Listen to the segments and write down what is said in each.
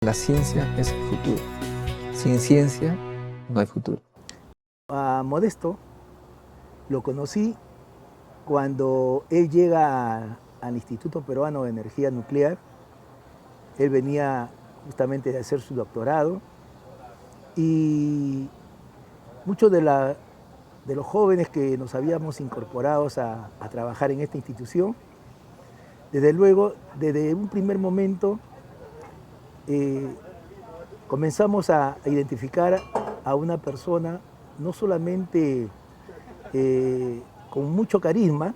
La ciencia es el futuro. Sin ciencia no hay futuro. A Modesto lo conocí cuando él llega al Instituto Peruano de Energía Nuclear. Él venía justamente de hacer su doctorado y muchos de los jóvenes que nos habíamos incorporado a trabajar en esta institución, desde luego, desde un primer momento, comenzamos a identificar a una persona no solamente con mucho carisma,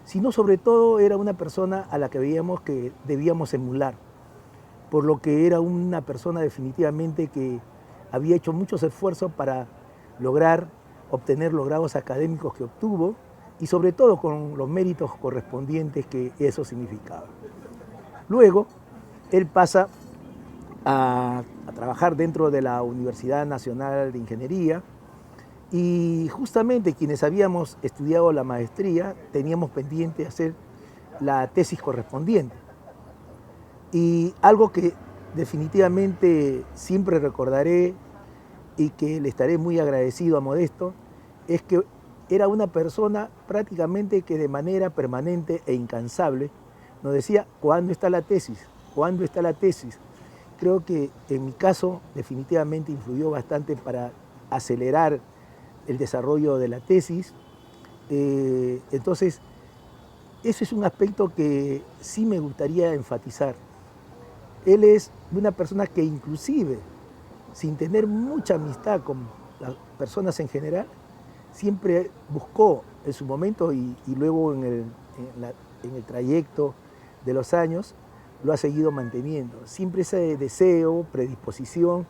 sino sobre todo era una persona a la que veíamos que debíamos emular, por lo que era una persona definitivamente que había hecho muchos esfuerzos para lograr obtener los grados académicos que obtuvo y sobre todo con los méritos correspondientes que eso significaba. Luego, él pasa a trabajar dentro de la Universidad Nacional de Ingeniería y justamente quienes habíamos estudiado la maestría teníamos pendiente hacer la tesis correspondiente. Y algo que definitivamente siempre recordaré y que le estaré muy agradecido a Modesto es que era una persona prácticamente que de manera permanente e incansable nos decía: ¿cuándo está la tesis? ¿Cuándo está la tesis? Creo que en mi caso definitivamente influyó bastante para acelerar el desarrollo de la tesis. Entonces, ese es un aspecto que sí me gustaría enfatizar. Él es una persona que inclusive, sin tener mucha amistad con las personas en general, siempre buscó en su momento y luego en el trayecto de los años, lo ha seguido manteniendo. Siempre ese deseo, predisposición,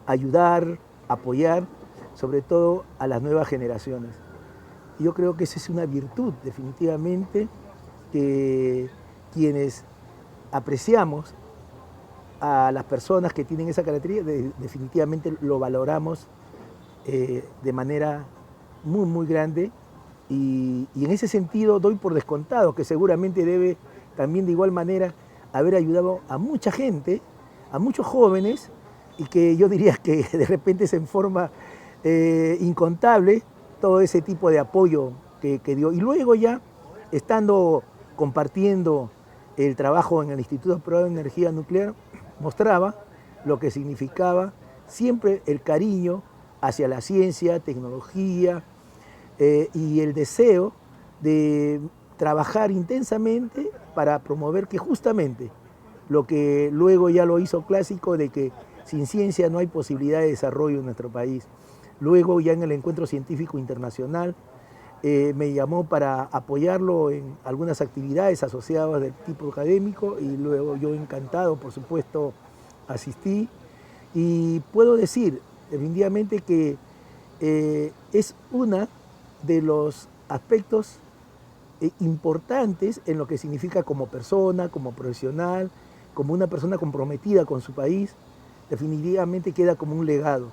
ayudar, apoyar, sobre todo a las nuevas generaciones. Y yo creo que esa es una virtud, definitivamente, que quienes apreciamos a las personas que tienen esa característica, definitivamente lo valoramos de manera muy, muy grande. Y en ese sentido doy por descontado que seguramente debe también de igual manera haber ayudado a mucha gente, a muchos jóvenes, y que yo diría que de repente es en forma incontable todo ese tipo de apoyo que dio. Y luego ya, estando compartiendo el trabajo en el Instituto Peruano de Energía Nuclear, mostraba lo que significaba siempre el cariño hacia la ciencia, tecnología y el deseo de trabajar intensamente para promover que justamente lo que luego ya lo hizo clásico de que sin ciencia no hay posibilidad de desarrollo en nuestro país. Luego ya en el encuentro científico internacional me llamó para apoyarlo en algunas actividades asociadas del tipo académico y luego yo encantado, por supuesto, asistí. Y puedo decir definitivamente que es uno de los aspectos importantes en lo que significa como persona, como profesional, como una persona comprometida con su país. Definitivamente queda como un legado.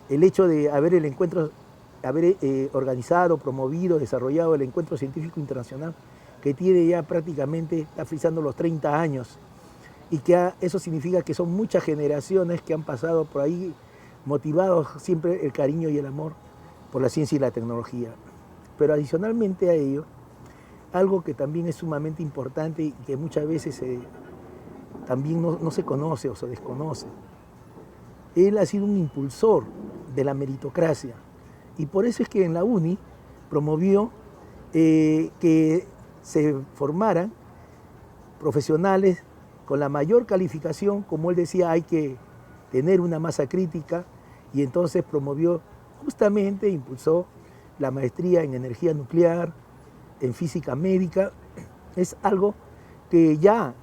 El hecho de haber organizado, promovido, desarrollado el encuentro científico internacional que tiene ya prácticamente, está frisando los 30 años, y que eso significa que son muchas generaciones que han pasado por ahí motivados siempre el cariño y el amor por la ciencia y la tecnología. Pero adicionalmente a ello, algo que también es sumamente importante y que muchas veces también no se conoce o se desconoce. Él ha sido un impulsor de la meritocracia y por eso es que en la UNI promovió que se formaran profesionales con la mayor calificación. Como él decía, hay que tener una masa crítica, y entonces promovió, justamente impulsó la maestría en energía nuclear, en física médica. Es algo que ya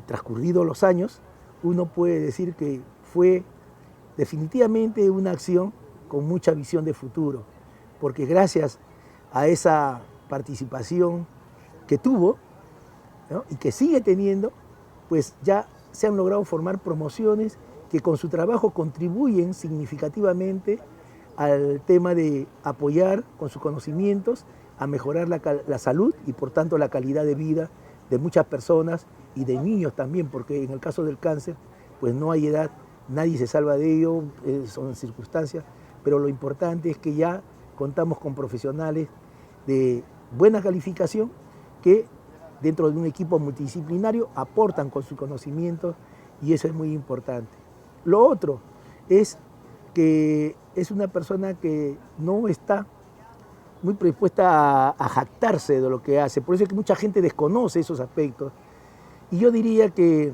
transcurridos los años, uno puede decir que fue definitivamente una acción con mucha visión de futuro, porque gracias a esa participación que tuvo, ¿no?, y que sigue teniendo, pues ya se han logrado formar promociones que con su trabajo contribuyen significativamente al tema de apoyar con sus conocimientos a mejorar la salud y por tanto la calidad de vida de muchas personas y de niños también, porque en el caso del cáncer pues no hay edad, nadie se salva de ello, son circunstancias, pero lo importante es que ya contamos con profesionales de buena calificación que dentro de un equipo multidisciplinario aportan con su conocimiento y eso es muy importante. Lo otro es que es una persona que no está muy predispuesta a jactarse de lo que hace, por eso es que mucha gente desconoce esos aspectos. Y yo diría que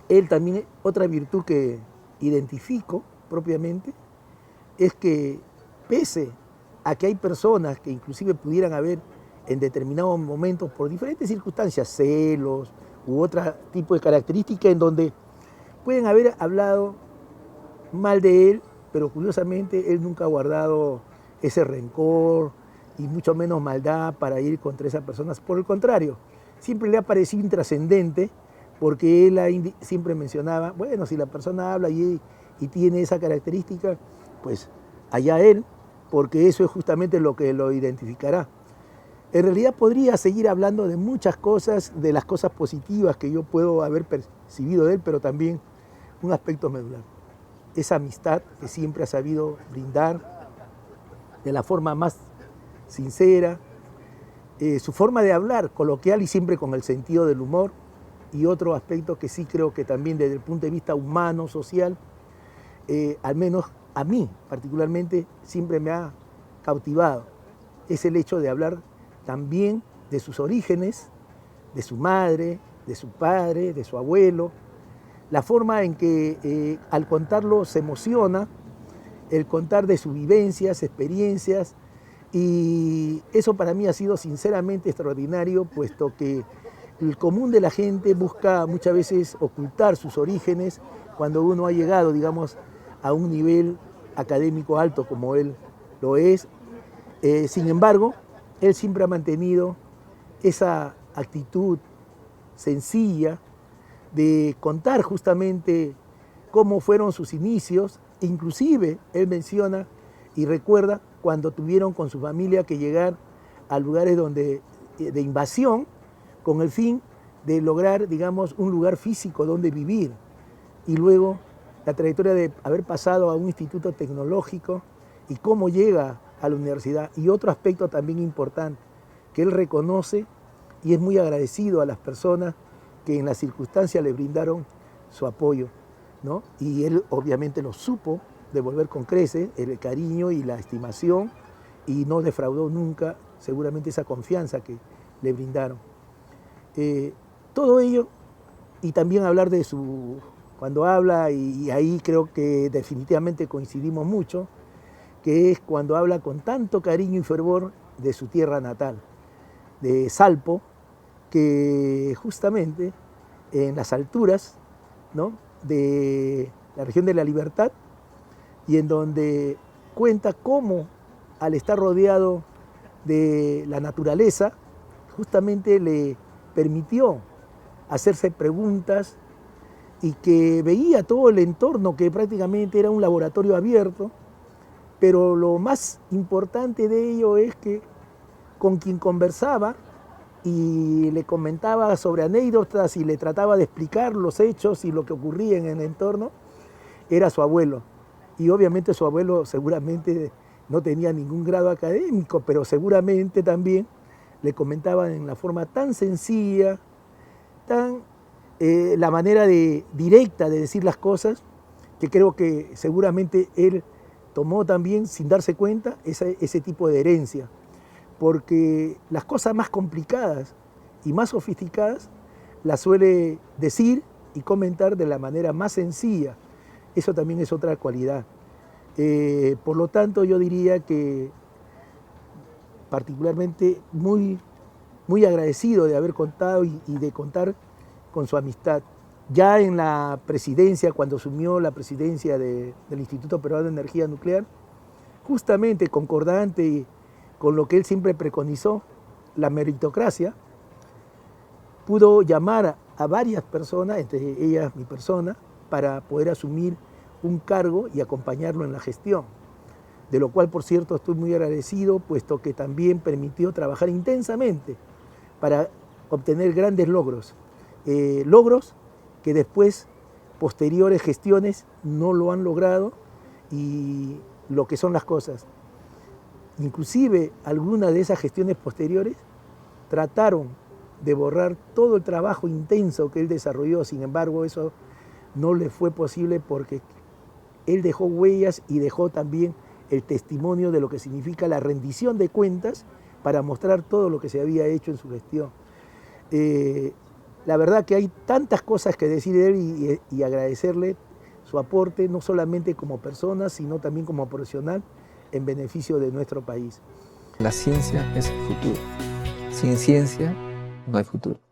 él también, otra virtud que identifico propiamente, es que pese a que hay personas que inclusive pudieran haber en determinados momentos, por diferentes circunstancias, celos u otro tipo de características en donde pueden haber hablado mal de él, pero curiosamente él nunca ha guardado ese rencor y mucho menos maldad para ir contra esas personas. Por el contrario, siempre le ha parecido intrascendente porque él siempre mencionaba, bueno, si la persona habla y tiene esa característica, pues allá él, porque eso es justamente lo que lo identificará. En realidad podría seguir hablando de muchas cosas, de las cosas positivas que yo puedo haber percibido de él, pero también un aspecto medular. Esa amistad que siempre ha sabido brindar de la forma más sincera, su forma de hablar coloquial y siempre con el sentido del humor, y otro aspecto que sí creo que también desde el punto de vista humano, social, al menos a mí particularmente siempre me ha cautivado, es el hecho de hablar también de sus orígenes, de su madre, de su padre, de su abuelo, la forma en que al contarlo se emociona, el contar de sus vivencias, experiencias, y eso para mí ha sido sinceramente extraordinario, puesto que el común de la gente busca muchas veces ocultar sus orígenes cuando uno ha llegado, digamos, a un nivel académico alto como él lo es. Sin embargo, él siempre ha mantenido esa actitud sencilla de contar justamente cómo fueron sus inicios. Inclusive él menciona y recuerda cuando tuvieron con su familia que llegar a lugares de invasión con el fin de lograr, digamos, un lugar físico donde vivir. Y luego la trayectoria de haber pasado a un instituto tecnológico y cómo llega a la universidad. Y otro aspecto también importante, que él reconoce y es muy agradecido a las personas que en las circunstancias le brindaron su apoyo, ¿no? Y él obviamente lo supo devolver con creces, el cariño y la estimación, y no defraudó nunca seguramente esa confianza que le brindaron. Todo ello, y también hablar de cuando habla, y ahí creo que definitivamente coincidimos mucho, que es cuando habla con tanto cariño y fervor de su tierra natal, de Salpo, que justamente en las alturas, ¿no?, de la región de la Libertad, y en donde cuenta cómo al estar rodeado de la naturaleza, justamente le permitió hacerse preguntas y que veía todo el entorno que prácticamente era un laboratorio abierto, pero lo más importante de ello es que con quien conversaba y le comentaba sobre anécdotas y le trataba de explicar los hechos y lo que ocurría en el entorno, era su abuelo. Y obviamente su abuelo seguramente no tenía ningún grado académico, pero seguramente también le comentaba en la forma tan sencilla, la manera directa de decir las cosas, que creo que seguramente él tomó también, sin darse cuenta, ese tipo de herencia. Porque las cosas más complicadas y más sofisticadas las suele decir y comentar de la manera más sencilla. Eso también es otra cualidad. Por lo tanto, yo diría que particularmente muy agradecido de haber contado y de contar con su amistad. Ya en la presidencia, cuando asumió la presidencia del Instituto Peruano de Energía Nuclear, justamente concordante con lo que él siempre preconizó, la meritocracia, pudo llamar a varias personas, entre ellas mi persona, para poder asumir un cargo y acompañarlo en la gestión, de lo cual, por cierto, estoy muy agradecido, puesto que también permitió trabajar intensamente para obtener grandes logros, logros que después posteriores gestiones no lo han logrado y lo que son las cosas. Inclusive algunas de esas gestiones posteriores trataron de borrar todo el trabajo intenso que él desarrolló, sin embargo eso no le fue posible porque él dejó huellas y dejó también el testimonio de lo que significa la rendición de cuentas para mostrar todo lo que se había hecho en su gestión. La verdad que hay tantas cosas que decir de él y agradecerle su aporte, no solamente como persona, sino también como profesional, en beneficio de nuestro país. La ciencia es el futuro. Sin ciencia no hay futuro.